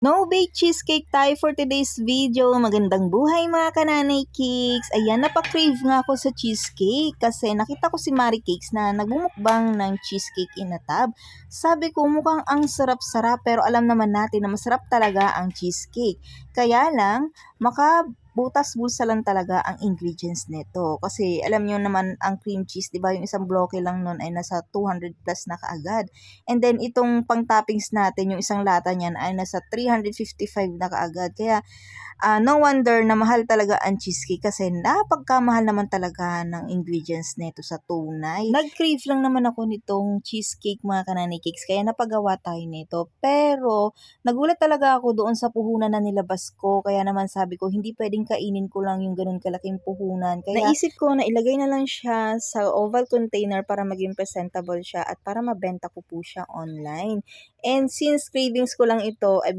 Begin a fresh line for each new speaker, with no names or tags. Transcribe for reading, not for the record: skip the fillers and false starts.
No-bake cheesecake tayo for today's video. Magandang buhay mga kananay cakes. Ayan, napakrave nga ako sa cheesecake kasi nakita ko si Mari Cakes na nagbumukbang ng cheesecake in a tub. Sabi ko mukhang ang sarap-sarap pero alam naman natin na masarap talaga ang cheesecake. Kaya lang, butas bulsa lang talaga ang ingredients nito. Kasi alam nyo naman ang cream cheese, di ba? Yung isang bloke lang nun ay nasa 200 plus na kaagad. And then itong pang toppings natin, yung isang lata niyan ay nasa 355 na kaagad. Kaya no wonder na mahal talaga ang cheesecake kasi napagkamahal naman talaga ng ingredients nito sa tunay. Nag-crave lang naman ako nitong cheesecake mga kananay cakes kaya napagawa tayo nito. Pero nagulat talaga ako doon sa puhunan na nilabas ko. Kaya naman sabi ko hindi pwedeng kainin ko lang yung ganun kalaking puhunan. Kaya naisip ko na ilagay na lang siya sa oval container para maging presentable siya at para mabenta ko po siya online. And since cravings ko lang ito ay